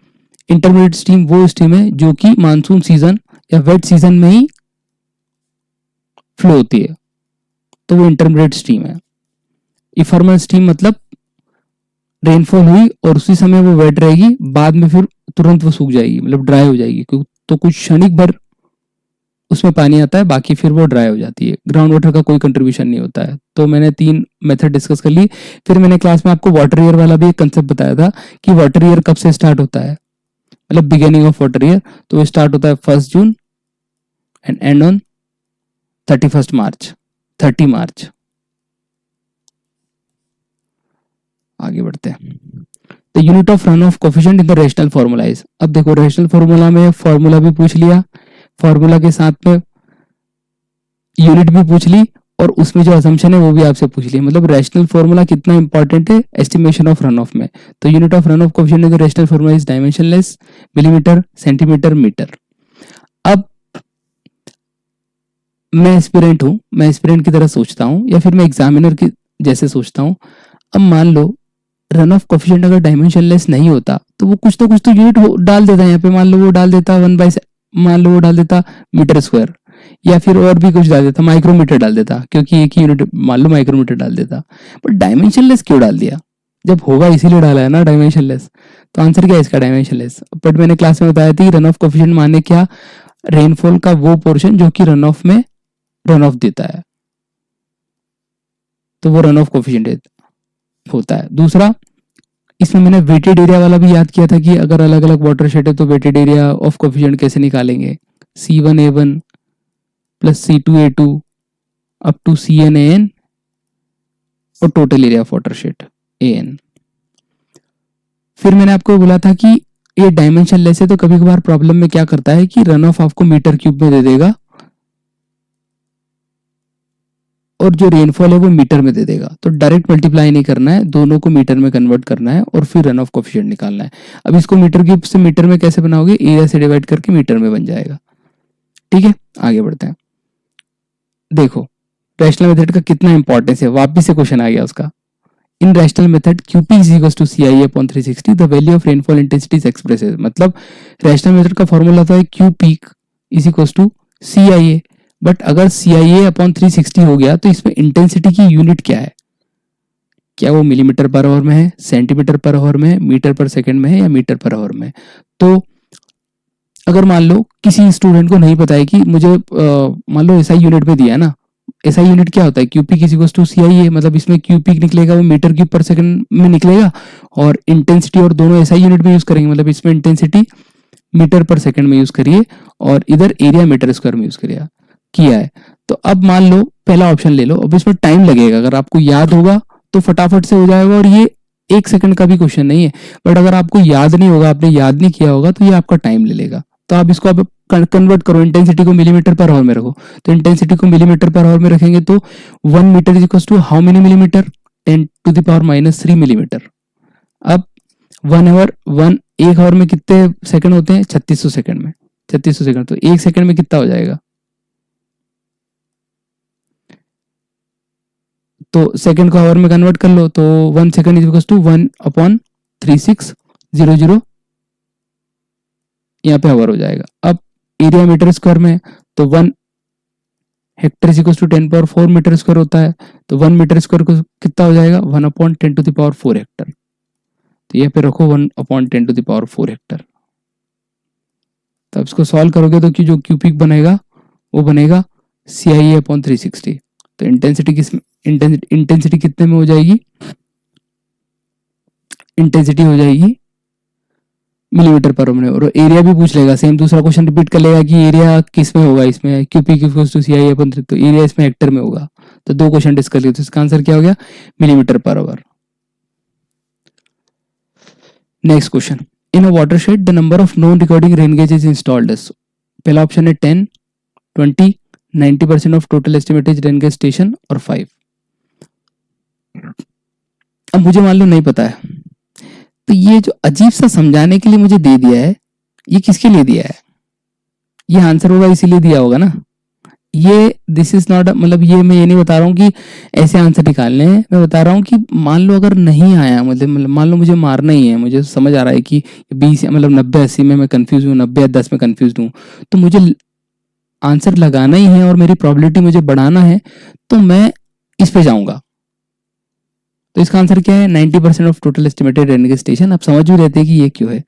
इंटरमीडिएट स्ट्रीम वो स्ट्रीम है जो कि मानसून सीजन या वेट सीजन में ही फ्लो होती है, तो वो इंटरमीडिएट स्ट्रीम है। इफर्मल स्ट्रीम मतलब रेनफॉल हुई और उसी समय वो वेट रहेगी, बाद में फिर तुरंत वो सूख जाएगी, मतलब ड्राई हो जाएगी। तो कुछ क्षणिक भर उसमें पानी आता है, बाकी फिर वो ड्राई हो जाती है। ग्राउंड वाटर का कोई कंट्रीब्यूशन नहीं होता है। तो मैंने 3 मेथड डिस्कस कर ली। फिर मैंने क्लास में आपको वाटर ईयर वाला भी एक कंसेप्ट बताया था कि वाटर ईयर कब से स्टार्ट होता है, मतलब बिगिनिंग ऑफ वाटर ईयर। तो वो स्टार्ट होता है 1 जून एंड एंड ऑन 31 मार्च, 30 मार्च। आगे बढ़ते हैं। The unit of run off coefficient in the rational formula is. अब देखो रेशनल फॉर्मूला में फॉर्मूला भी पूछ लिया, फॉर्मूला के साथ में यूनिट भी पूछ ली, और उसमें जो असम्पशन है वो भी आपसे पूछ लिया। मतलब रैशनल फॉर्मूला कितना इंपॉर्टेंट है एस्टिमेशन ऑफ रन ऑफ में। तो unit of run off coefficient in the rational formula is dimensionless, millimetre, centimetre, metre. अब मैं एस्पिरेंट हूं, मैं एस्पिरेंट की तरह सोचता हूं या फिर मैं एग्जामिनर की जैसे सोचता हूं। अब मान लो रन ऑफ कोफिशिएंट अगर डायमेंशनलेस नहीं होता तो वो कुछ तो यूनिट डाल देता है यहाँ पे। मान लो वो डाल देता 1/, मान लो वो डाल देता मीटर स्क्वायर, या फिर और भी कुछ डाल देता, माइक्रोमीटर डाल देता, क्योंकि एक ही यूनिट मान लो माइक्रोमीटर डाल देता। बट डायमेंशनलेस क्यों डाल दिया, जब होगा इसीलिए डाला है ना डायमेंशनलेस। तो आंसर क्या है इसका, डायमेंशनलेस। बट मैंने क्लास में बताया था रन ऑफ कोफिशिएंट माने क्या, रेनफॉल का वो पोर्शन जो कि रन ऑफ में रन ऑफ देता है, तो वो रन ऑफ कोफिशिएंट होता है। दूसरा, इसमें मैंने वेटेड एरिया वाला भी याद किया था कि अगर अलग अलग वाटरशेड है तो वेटेड एरिया ऑफ कोफिशिएंट कैसे निकालेंगे, C1A1 plus C2A2 up to CNAN और total area of watershed AN। फिर मैंने आपको बोला था कि ये डायमेंशनलेस है तो कभी कभार प्रॉब्लम में क्या करता है कि रन ऑफ आपको मीटर क्यूब में दे देगा, और जो रेनफॉल है वो मीटर में दे देगा। तो डायरेक्ट मल्टीप्लाई नहीं करना है, दोनों को मीटर में कन्वर्ट करना है और फिर रन ऑफ कोफिशिएंट निकालना है। अब इसको मीटर क्यूब से मीटर में कैसे बनाओगे, एरिया से डिवाइड करके मीटर में बन जाएगा। ठीक है, आगे बढ़ते हैं। देखो रैशनल मेथड का कितना इंपॉर्टेंस है, वापिस से क्वेश्चन आ गया उसका। In rational method QP is equal to CIA upon 360 the value of rainfall intensity is express. मतलब रैशनल मेथड का फॉर्मूला होता है QP is equal to CIA, but अगर CIA अपॉन 360 हो गया तो इसमें इंटेंसिटी की यूनिट क्या है, क्या वो मिलीमीटर पर आवर में है, सेंटीमीटर पर आवर में है, मीटर पर सेकंड में है या मीटर पर आवर में। तो अगर मान लो किसी स्टूडेंट को नहीं पता है कि मुझे मान लो SI यूनिट में दिया है ना, SI यूनिट क्या होता है, QP is equal to CIA, मतलब इसमें QP निकलेगा वो मीटर क्यूब पर सेकंड में निकलेगा, और इंटेंसिटी और दोनों SI यूनिट में यूज करेंगे, मतलब इसमें इंटेंसिटी मीटर पर सेकंड में यूज करिए और इधर एरिया मीटर स्क्वायर में यूज करिए किया है। तो अब मान लो पहला ऑप्शन ले लो, अब इसमें टाइम लगेगा, अगर आपको याद होगा तो फटाफट से हो जाएगा और ये 1 सेकंड का भी क्वेश्चन नहीं है, बट अगर आपको याद नहीं होगा, आपने याद नहीं किया होगा तो ये आपका टाइम ले लेगा। तो आप इसको अब कन्वर्ट करो, इंटेंसिटी को मिलीमीटर पर आवर में रखो। तो इंटेंसिटी को मिलीमीटर पर आवर में रखेंगे तो 1 metre is equal to how many millimetre, 10⁻³ millimetre. अब 1 आवर में कितने सेकंड होते हैं, 3600 सेकंड में, 3600 सेकंड, तो 1 सेकंड में कितना हो जाएगा, तो सेकंड को आवर में कन्वर्ट कर लो, तो 1 सेकंड इज इक्वल टू 1/3600, यहाँ पे आवर हो जाएगा। अब एरिया मीटर स्क्वायर में, तो 1 hectare is equal to 10⁻⁴ metre square होता है, तो 1 मीटर स्क्वायर को कितना हो जाएगा, 1/10⁴ हेक्टर। तो यहाँ पे रखो 1/10⁴ हेक्टर। तो अब इसको सॉल्व करोगे तो कि जो क्यूपिक बनेगा वो बनेगा CIA अपॉन 360। तो इंटेंसिटी कितने में हो जाएगी, इंटेंसिटी हो जाएगी मिलीमीटर पर में, और एरिया भी पूछ लेगा, सेम दूसरा क्वेश्चन रिपीट कर लेगा कि एरिया किस में होगा, इसमें QP equals to CIA upon 3, तो एरिया इसमें हेक्टर में होगा। तो 2 क्वेश्चन डिस्कस किए, तो इसका आंसर क्या हो गया, मिलीमीटर पर hour. Next question, in a watershed the number of non recording rain gauge is installed as. पहला ऑप्शन है 10, 20, 90% of total estimated rain gauge station और 5। अब मुझे मान लो नहीं पता है, तो ये जो अजीब सा समझाने के लिए मुझे दे दिया है, ये किसके लिए दिया है, ये आंसर होगा इसीलिए दिया होगा ना। ये दिस इज नॉट, मतलब ये मैं ये नहीं बता रहा हूँ कि ऐसे आंसर निकालने हैं, मैं बता रहा हूँ कि मान लो अगर नहीं आया, मतलब मान लो मुझे मारना ही है, मुझे समझ आ रहा है कि 20 मतलब 90-80 में मैं कंफ्यूज हूँ, 90 या 10 में कंफ्यूज हूँ, तो मुझे आंसर लगाना ही है और मेरी प्रोबेबिलिटी मुझे बढ़ाना है, तो मैं इस पे जाऊंगा। तो इसका आंसर क्या है, 90% of total estimated rain gauge station. आप समझ भी रहते हैं कि ये क्यों है।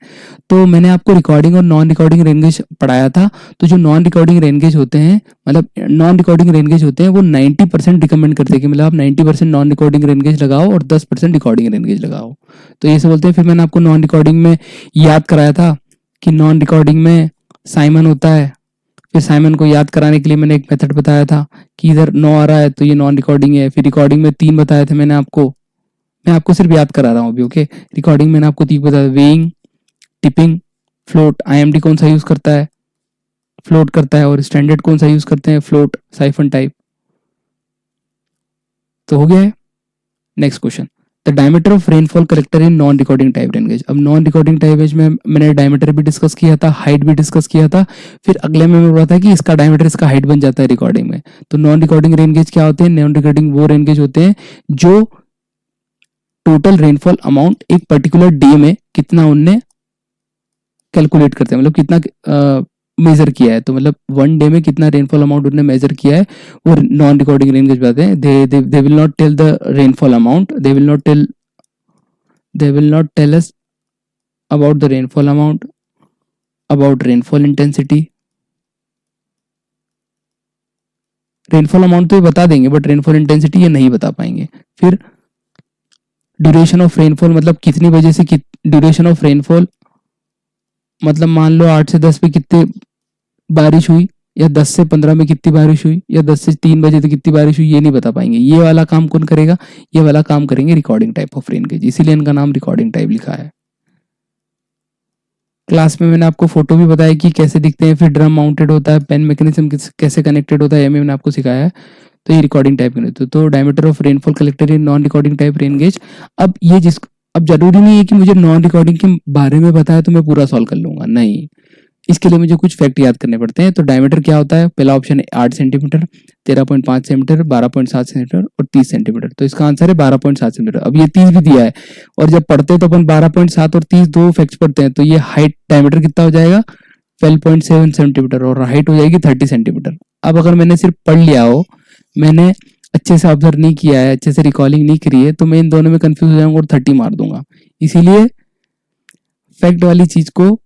तो मैंने आपको रिकॉर्डिंग और नॉन रिकॉर्डिंग रेन गेज पढ़ाया था, तो जो नॉन रिकॉर्डिंग रेन गेज होते हैं, मतलब नॉन रिकॉर्डिंग रेन गेज होते हैं, वो 90% रिकमेंड करते हैं कि मतलब आप 90% नॉन रिकॉर्डिंग रेन गेज लगाओ और 10% रिकॉर्डिंग रेन गेज लगाओ। तो ये सब बोलते हैं। फिर मैंने आपको नॉन रिकॉर्डिंग में याद कराया था कि नॉन रिकॉर्डिंग में साइमन होता है, फिर साइमन को याद कराने के लिए मैंने एक मेथड बताया था कि इधर 9 आ रहा है तो ये नॉन रिकॉर्डिंग है। फिर रिकॉर्डिंग में 3 बताए थे मैंने आपको, मैं आपको सिर्फ याद करा रहा हूँ अभी, ओके। रिकॉर्डिंग मैंने आपको 3 बताया, वेइंग, टिपिंग, फ्लोट। IMD कौन सा यूज करता है, फ्लोट करता है, और स्टैंडर्ड कौन सा यूज करते हैं, फ्लोट, साइफन टाइप। तो हो गया है। Next question, the diameter of rainfall character in non recording type rain gauge. अब नॉन रिकॉर्डिंग टाइप रेंज में मैंने डायमीटर भी डिस्कस किया था, हाइट भी डिस्कस किया था, फिर अगले में बोला था कि इसका डायमीटर इसका हाइट बन जाता है रिकॉर्डिंग में। तो नॉन रिकॉर्डिंग रेन गेज क्या होते हैं, नॉन रिकॉर्डिंग वो रेन गेज होते हैं जो टोटल रेनफॉल अमाउंट एक पर्टिकुलर डे में कितना उनने कैलकुलेट करते हैं, मतलब कितना मेजर किया है, तो मतलब 1 डे में कितना रेनफॉल अमाउंट उन्होंने मेजर किया है, वो नॉन रिकॉर्डिंग रेन गेज बताते हैं। They will not tell the rainfall amount, they will not tell us about the rainfall amount, about rainfall intensity. Rainfall amount तो ये बता देंगे, बट रेनफॉल इंटेंसिटी ये नहीं बता पाएंगे। फिर ड्यूरेशन ऑफ रेनफॉल, मतलब कितनी वजह से ड्यूरेशन ऑफ रेनफॉल, मतलब मान लो 8 से 10 पे कितने बारिश हुई, या 10 से 15 में कितनी बारिश हुई, या 10 से 3 बजे तक कितनी बारिश हुई, ये नहीं बता पाएंगे। ये वाला काम कौन करेगा, ये वाला काम करेंगे recording type of rain gauge, इसीलिए इनका नाम रिकॉर्डिंग टाइप लिखा है। क्लास में मैंने आपको फोटो भी बताया कि कैसे दिखते हैं, फिर ड्रम माउंटेड होता है, पेन मैकेनिज्म कैसे कनेक्टेड होता है, ये मैंने आपको सिखाया है। तो ये रिकॉर्डिंग टाइप की तो diameter of rainfall collected in non recording type rain gauge. अब जरूरी नहीं है कि मुझे नॉन रिकॉर्डिंग के बारे में बताया तो मैं पूरा सॉल्व कर लूंगा, नहीं, इसके लिए मुझे कुछ फैक्ट याद करने पड़ते हैं। तो डायमीटर क्या होता है, पहला ऑप्शन है 8 सेंटीमीटर, 13.5 सेंटीमीटर, 12.7 सेंटीमीटर और 30 सेंटीमीटर। तो इसका आंसर है 12.7 सेंटीमीटर। अब ये 30 भी दिया है और जब पढ़ते हैं तो अपन 12.7 और 30 दो फैक्ट्स पढ़ते हैं, तो ये हाइट डायमीटर कितना हो जाएगा 12.7 सेंटीमीटर और हाइट हो जाएगी 30 सेंटीमीटर। अब अगर मैंने सिर्फ पढ़ लिया हो, मैंने अच्छे से ऑब्जर्व नहीं किया है, अच्छे से रिकॉलिंग नहीं करी है, तो मैं इन दोनों में कंफ्यूज हो जाऊंगा और 30 मार दूंगा। इसीलिए फैक्ट वाली चीज को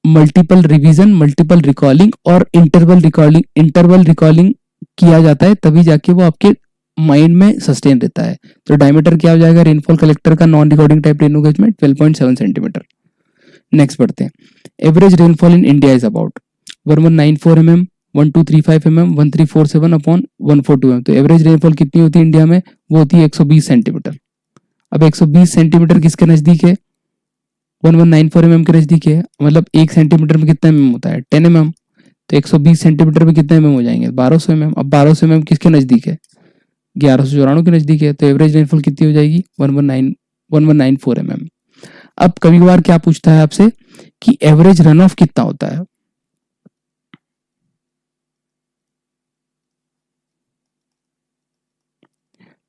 मल्टीपल रिवीजन, मल्टीपल रिकॉलिंग और इंटरवल रिकॉलिंग किया जाता है, तभी जाके वो आपके माइंड में सस्टेन रहता है। तो डायमीटर क्या हो जाएगा रेनफॉल कलेक्टर का non recording type rain gauge में 12.7 सेंटीमीटर। नेक्स्ट पढ़ते हैं। Average rainfall in India is about 1194 mm, 1235 mm, 1347 upon 142 mm। तो एवरेज रेनफॉल कितनी होती है इंडिया में, वो होती है 120 सेंटीमीटर। अब 120 सेंटीमीटर किसके नजदीक है, 1194 mm के नजदीक है, मतलब 1 सेंटीमीटर में कितना mm होता है 10 mm। तो 120 सेंटीमीटर में कितने mm हो जाएंगे 1200 mm। अब 1200 mm किसके नजदीक है 1194 के नजदीक है, तो एवरेज रेनफॉल कितनी हो जाएगी 1194 mm। अब कभी कभार क्या पूछता है आपसे कि एवरेज रन ऑफ कितना होता है,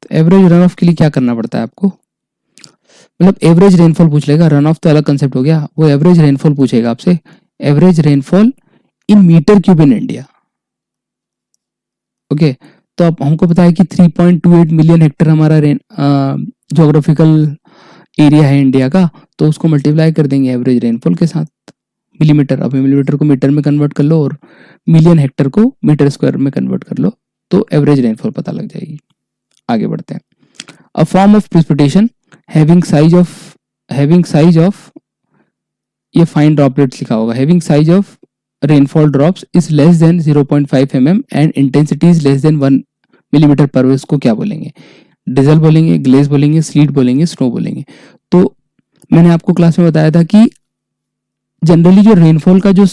तो एवरेज रन ऑफ के लिए क्या करना पड़ता है आपको, मतलब एवरेज रेनफॉल पूछ लेगा, रन ऑफ तो अलग कंसेप्ट हो गया, वो एवरेज रेनफॉल पूछेगा आपसे, average rainfall in metre cube in India. Okay, तो अब हमको पता है कि 3.28 मिलियन हेक्टेयर हमारा ज्योग्राफिकल एरिया है इंडिया का, तो उसको मल्टीप्लाई कर देंगे एवरेज रेनफॉल के साथ मिलीमीटर। अब मिलीमीटर को मीटर में कन्वर्ट कर लो और मिलियन हेक्टेयर को मीटर स्क्वायर में कन्वर्ट कर लो, तो एवरेज रेनफॉल पता लग जाएगी। आगे बढ़ते हैं। A form of precipitation having size of ये फाइन ड्रॉपलेट्स लिखा होगा, having size of rainfall drops is less than 0.5 mm and intensity is less than 1 millimetre पर वे इसको क्या बोलेंगे, डिजल बोलेंगे, ग्लेज बोलेंगे, स्लीट बोलेंगे, स्नो बोलेंगे। तो मैंने आपको क्लास में बताया था कि जनरली जो रेनफॉल का जो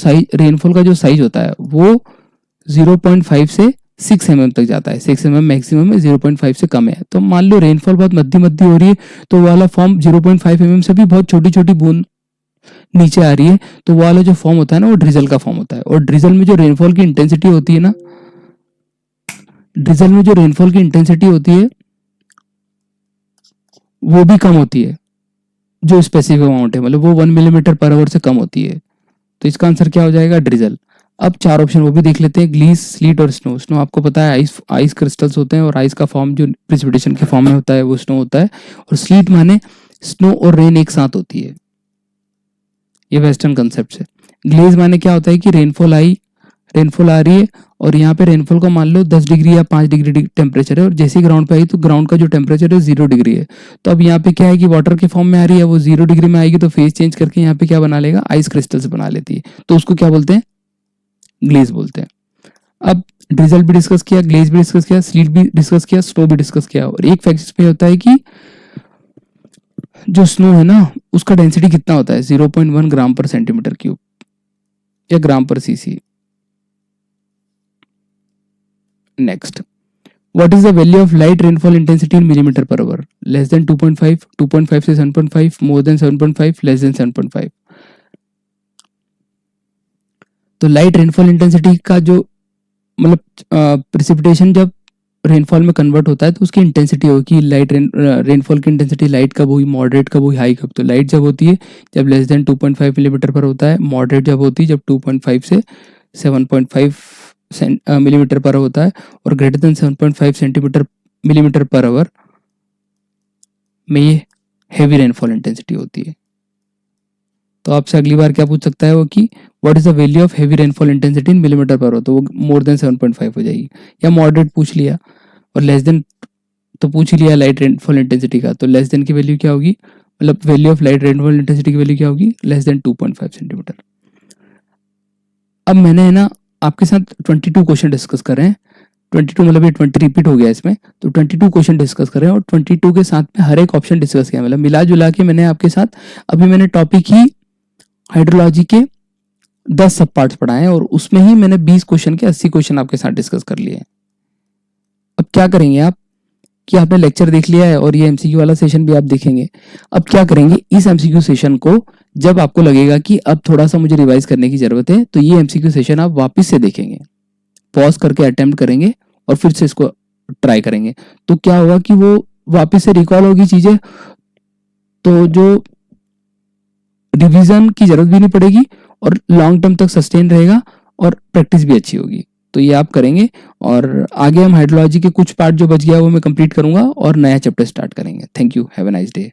साइज होता है वो 0.5 से 6 mm तक जाता है, 6 mm मैक्सिमम है, 0.5 से कम है। तो मान लो रेनफॉल बहुत मध्य हो रही है, तो वाला फॉर्म 0.5 mm से भी बहुत छोटी छोटी बूंद नीचे आ रही है, तो वो वाला जो फॉर्म होता है ना वो ड्रिजल का फॉर्म होता है। और ड्रिजल में जो रेनफॉल की इंटेंसिटी होती है ना, ड्रिजल में जो रेनफॉल की इंटेंसिटी होती है वो भी कम होती है, जो स्पेसिफिक अमाउंट है, मतलब वो 1 मिलीमीटर पर आवर से कम होती है। तो इसका आंसर क्या हो जाएगा ड्रिजल। अब 4 ऑप्शन वो भी देख लेते हैं, ग्लीस, स्लीट और स्नो। स्नो आपको पता है आइस क्रिस्टल्स होते हैं, और आइस का फॉर्म जो प्रेसिपिटेशन के फॉर्म में होता है वो स्नो होता है। और स्लीट माने स्नो और रेन एक साथ होती है, ये वेस्टर्न कंसेप्ट है। ग्लेज माने क्या होता है कि रेनफॉल आ रही है और यहाँ पे रेनफॉल को मान लो 10 डिग्री या 5 डिग्री टेम्परेचर है, और जैसे ही ग्राउंड पे आई तो ग्राउंड का जो टेम्परेचर है 0 डिग्री है। तो अब यहाँ पे क्या है कि वाटर के फॉर्म में आ रही है, वो 0 डिग्री में आएगी तो फेज चेंज करके यहाँ पे क्या बना लेगा, आइस क्रिस्टल्स बना लेती है, तो उसको क्या बोलते हैं, ग्लेज बोलते हैं। अब ड्रिजल भी डिस्कस किया, ग्लेज भी डिस्कस किया, स्लीट भी डिस्कस किया, स्नो भी डिस्कस किया। और एक फैक्ट इसमें होता है कि जो स्नो है ना उसका डेंसिटी कितना होता है 0.1 ग्राम पर सेंटीमीटर क्यूब या ग्राम पर CC. Next, what is the value of light rainfall intensity in millimetre पर आवर, लेस देन 2.5, 2.5 से 7.5, मोर देन 7.5, लेस देन 7.5। तो लाइट रेनफॉल इंटेंसिटी का जो मतलब प्रेसिपिटेशन जब रेनफॉल में कन्वर्ट होता है तो उसकी इंटेंसिटी होगी, लाइट रेनफॉल की इंटेंसिटी लाइट कब हुई, मॉडरेट कब हुई, हाई कब। तो लाइट जब होती है जब लेस देन 2.5 मिलीमीटर पर होता है, मॉडरेट जब होती है जब 2.5 से 7.5 मिलीमीटर पर होता है, और ग्रेटर देन 7.5 सेंटीमीटर मिलीमीटर पर आवर में ये हैवी रेनफॉल इंटेंसिटी होती है। तो आपसे अगली बार क्या पूछ सकता है वो कि what is the value of heavy rainfall intensity in millimetre पर हो, तो वो मोर देन 7.5 हो जाएगी। या मॉडरेट पूछ लिया और लेस देन तो पूछ ही लिया लाइट रेनफॉल इंटेंसिटी का, तो लेस देन की वैल्यू क्या होगी, मतलब value of light rainfall intensity की वैल्यू क्या होगी, लेस देन 2.5 सेंटीमीटर। अब मैंने है ना आपके साथ 22 क्वेश्चन डिस्कस कर रहे हैं, 22 मतलब ये 20 रिपीट हो गया इसमें, तो 22 क्वेश्चन डिस्कस कर रहे हैं और 22 के साथ में हर एक ऑप्शन डिस्कस किया, मतलब मिला जुला के मैंने आपके साथ अभी मैंने टॉपिक ही हाइड्रोलॉजी के 10 सब पार्ट्स पढ़ाए हैं, और उसमें ही मैंने 20 क्वेश्चन के 80 क्वेश्चन आपके साथ डिस्कस कर लिए हैं। अब क्या करेंगे आप कि आपने लेक्चर देख लिया है और ये एमसीक्यू वाला सेशन भी आप देखेंगे। अब क्या करेंगे, इस एमसीक्यू सेशन को जब आपको लगेगा कि अब थोड़ा सा मुझे रिवाइज करने की जरूरत है, तो ये एमसीक्यू सेशन आप वापस से देखेंगे, पॉज करके अटेम्प्ट करेंगे और फिर से इसको ट्राई करेंगे। तो क्या होगा कि वो वापस से रिकॉल होगी चीजें, तो जो रिवीजन की जरूरत भी नहीं पड़ेगी और लॉन्ग टर्म तक सस्टेन रहेगा और प्रैक्टिस भी अच्छी होगी। तो ये आप करेंगे और आगे हम हाइड्रोलॉजी के कुछ पार्ट जो बच गया वो मैं कंप्लीट करूंगा और नया चैप्टर स्टार्ट करेंगे। Thank you, have a nice day.